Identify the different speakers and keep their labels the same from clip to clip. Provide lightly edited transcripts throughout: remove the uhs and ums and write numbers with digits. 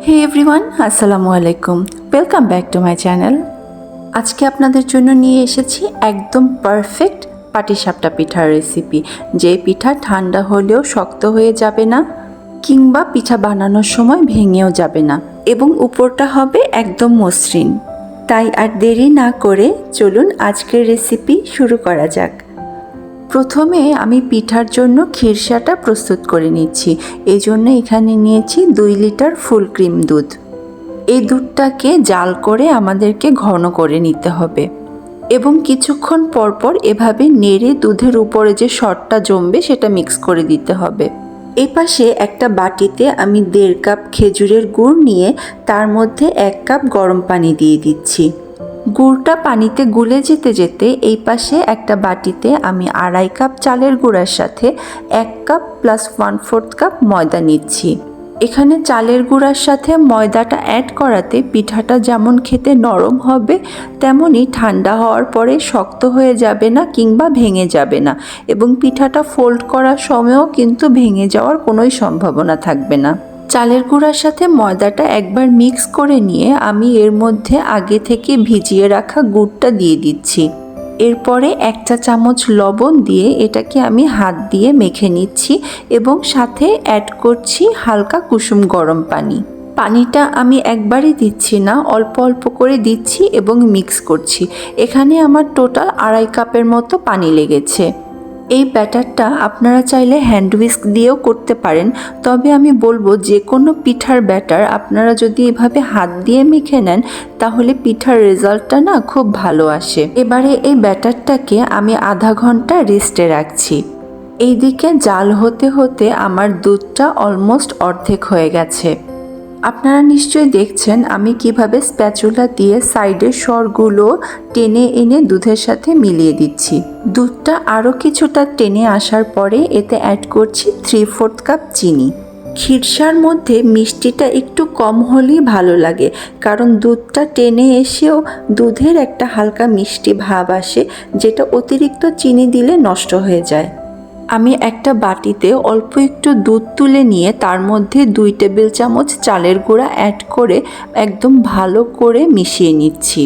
Speaker 1: হে everyone, আসসালামু আলাইকুম। Welcome back to my channel. আজকে আপনাদের জন্য নিয়ে এসেছি একদম পারফেক্ট পাটিসাপটা পিঠার রেসিপি। যে পিঠা ঠান্ডা হলেও শক্ত হয়ে যাবে না, কিংবা পিঠা বানানোর সময় ভেঙেও যাবে না, এবং উপরটা হবে একদম মসৃণ। তাই আর দেরি না করে চলুন আজকের রেসিপি শুরু করা যাক। প্রথমে আমি পিঠার জন্য খিরসাটা প্রস্তুত করে নিচ্ছি। এই জন্য এখানে নিয়েছি 2 লিটার ফুল ক্রিম দুধ। এই দুধটাকে জাল করে আমাদেরকে ঘন করে নিতে হবে, এবং কিছুক্ষণ পরপর এভাবে নেড়ে দুধের উপরে যে সরটা জমবে সেটা মিক্স করে দিতে হবে। এই পাশে একটা বাটিতে আমি 1.5 কাপ খেজুরের গুড় নিয়ে তার মধ্যে 1 কাপ গরম পানি দিয়ে দিচ্ছি। গুড়টা পানিতে গুলে যেতে যেতে এই পাশে একটা বাটিতে আমি 2.5 কাপ চালের গুঁড়ার সাথে 1 কাপ প্লাস 1/4 কাপ ময়দা নিচ্ছি। এখানে চালের গুঁড়ার সাথে ময়দাটা অ্যাড করাতে পিঠাটা যেমন খেতে নরম হবে, তেমনি ঠান্ডা হওয়ার পরে শক্ত হয়ে যাবে না কিংবা ভেঙে যাবে না, এবং পিঠাটা ফোল্ড করার সময়ও কিন্তু ভেঙে যাওয়ার কোনোই সম্ভাবনা থাকবে না। চালের গুঁড়ার সাথে ময়দাটা একবার মিক্স করে নিয়ে আমি এর মধ্যে আগে থেকে ভিজিয়ে রাখা গুড়টা দিয়ে দিচ্ছি। এরপরে 1 চা চামচ লবণ দিয়ে এটাকে আমি হাত দিয়ে মেখে নিচ্ছি, এবং সাথে অ্যাড করছি হালকা কুসুম গরম পানি। পানিটা আমি একবারই দিচ্ছি না, অল্প অল্প করে দিচ্ছি এবং মিক্স করছি। এখানে আমার টোটাল 2.5 কাপের মতো পানি লেগেছে। এই ব্যাটারটা আপনারা চাইলে হ্যান্ড হুইস্ক দিয়েও করতে পারেন, তবে আমি বলবো যে কোনো পিঠার ব্যাটার আপনারা যদি এভাবে হাত দিয়ে মেখে নেন তাহলে পিঠার রেজাল্টটা না খুব ভালো আসে। এবারে এই ব্যাটারটাকে আমি আধা ঘন্টা রেস্টে রাখছি। এইদিকে জাল হতে হতে আমার দুধটা অলমোস্ট অর্ধেক হয়ে গেছে। আপনারা নিশ্চয়ই দেখছেন আমি কিভাবে স্প্যাচুলা দিয়ে সাইডের সরগুলো টেনে এনে দুধের সাথে মিলিয়ে দিচ্ছি। দুধটা আরও কিছুটা টেনে আসার পরে এতে অ্যাড করছি 3/4 কাপ চিনি। খিরসার মধ্যে মিষ্টিটা একটু কম হলেই ভালো লাগে, কারণ দুধটা টেনে এসেও দুধের একটা হালকা মিষ্টি ভাব আসে, যেটা অতিরিক্ত চিনি দিলে নষ্ট হয়ে যায়। আমি একটা বাটিতে অল্প একটু দুধ তুলে নিয়ে তার মধ্যে 2 টেবিল চামচ চালের গুঁড়া অ্যাড করে একদম ভালো করে মিশিয়ে নিচ্ছি।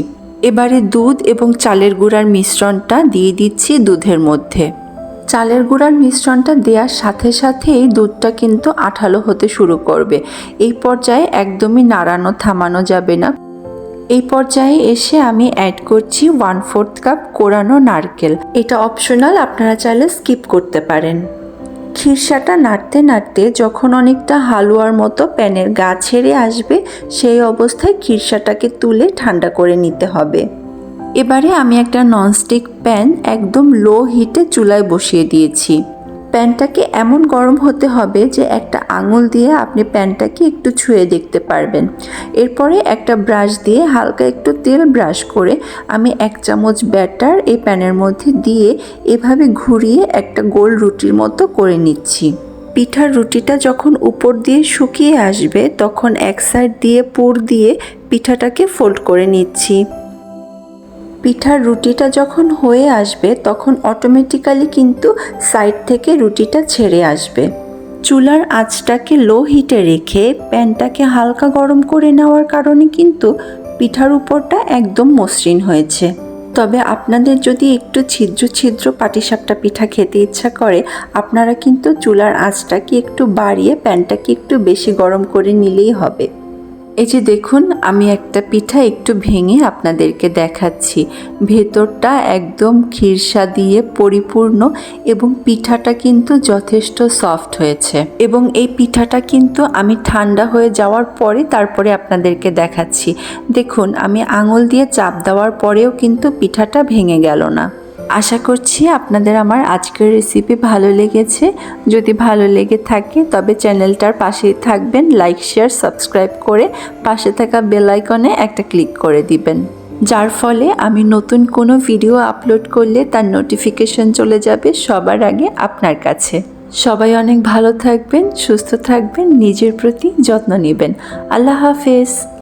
Speaker 1: এবারে দুধ এবং চালের গুঁড়ার মিশ্রণটা দিয়ে দিচ্ছি দুধের মধ্যে। চালের গুঁড়ার মিশ্রণটা দেওয়ার সাথে সাথেই দুধটা কিন্তু আঠালো হতে শুরু করবে। এই পর্যায়ে একদমই নাড়ানো থামানো যাবে না। এই পর্যায়ে এসে আমি অ্যাড করছি 1/4 কাপ কোরানো নারকেল। এটা অপশনাল, আপনারা চাইলে স্কিপ করতে পারেন। খিরসাটা নাড়তে নাড়তে যখন অনেকটা হালুয়ার মতো প্যানের গা ছেড়ে আসবে, সেই অবস্থায় খিরসাটাকে তুলে ঠান্ডা করে নিতে হবে। এবারে আমি একটা ননস্টিক প্যান একদম লো হিটে চুলায় বসিয়ে দিয়েছি। প্যানটাকে এমন গরম হতে হবে যে একটা আঙুল দিয়ে আপনি প্যানটাকে একটু ছুঁয়ে দেখতে পারবেন। এরপরে একটা ব্রাশ দিয়ে হালকা একটু তেল ব্রাশ করে আমি 1 চামচ ব্যাটার এই প্যানের মধ্যে দিয়ে এভাবে ঘুরিয়ে একটা গোল রুটির মতো করে নিচ্ছি। পিঠার রুটিটা যখন উপর দিয়ে শুকিয়ে আসবে তখন এক সাইড দিয়ে পুর দিয়ে পিঠাটাকে ফোল্ড করে নিচ্ছি। পিঠার রুটিটা যখন হয়ে আসবে তখন অটোমেটিক্যালি কিন্তু সাইড থেকে রুটিটা ছেড়ে আসবে। চুলার আঁচটাকে লো হিটে রেখে প্যানটাকে হালকা গরম করে নেওয়ার কারণে কিন্তু পিঠার উপরটা একদম মসৃণ হয়েছে। তবে আপনাদের যদি একটু ছিদ্র ছিদ্র পাটিসাপটা পিঠা খেতে ইচ্ছা করে, আপনারা কিন্তু চুলার আঁচটাকে একটু বাড়িয়ে প্যানটাকে একটু বেশি গরম করে নিলেই হবে। এই যে দেখুন, আমি একটা পিঠা একটু ভেঙে আপনাদেরকে দেখাচ্ছি। ভেতরটা একদম খিরসা দিয়ে পরিপূর্ণ এবং পিঠাটা কিন্তু যথেষ্ট সফট হয়েছে। এবং এই পিঠাটা কিন্তু আমি ঠান্ডা হয়ে যাওয়ার পরে তারপরে আপনাদেরকে দেখাচ্ছি। দেখুন, আমি আঙুল দিয়ে চাপ দেওয়ার পরেও কিন্তু পিঠাটা ভেঙে গেল না। আশা করছি আপনাদের আমার আজকের রেসিপি ভালো লেগেছে। যদি ভালো লেগে থাকে তবে চ্যানেলটার পাশেই থাকবেন, লাইক শেয়ার সাবস্ক্রাইব করে পাশে থাকা বেল আইকনে একটা ক্লিক করে দিবেন, যার ফলে আমি নতুন কোনো ভিডিও আপলোড করলে তার নোটিফিকেশন চলে যাবে সবার আগে আপনার কাছে। সবাই অনেক ভালো থাকবেন, সুস্থ থাকবেন, নিজের প্রতি যত্ন নেবেন। আল্লাহ হাফেজ।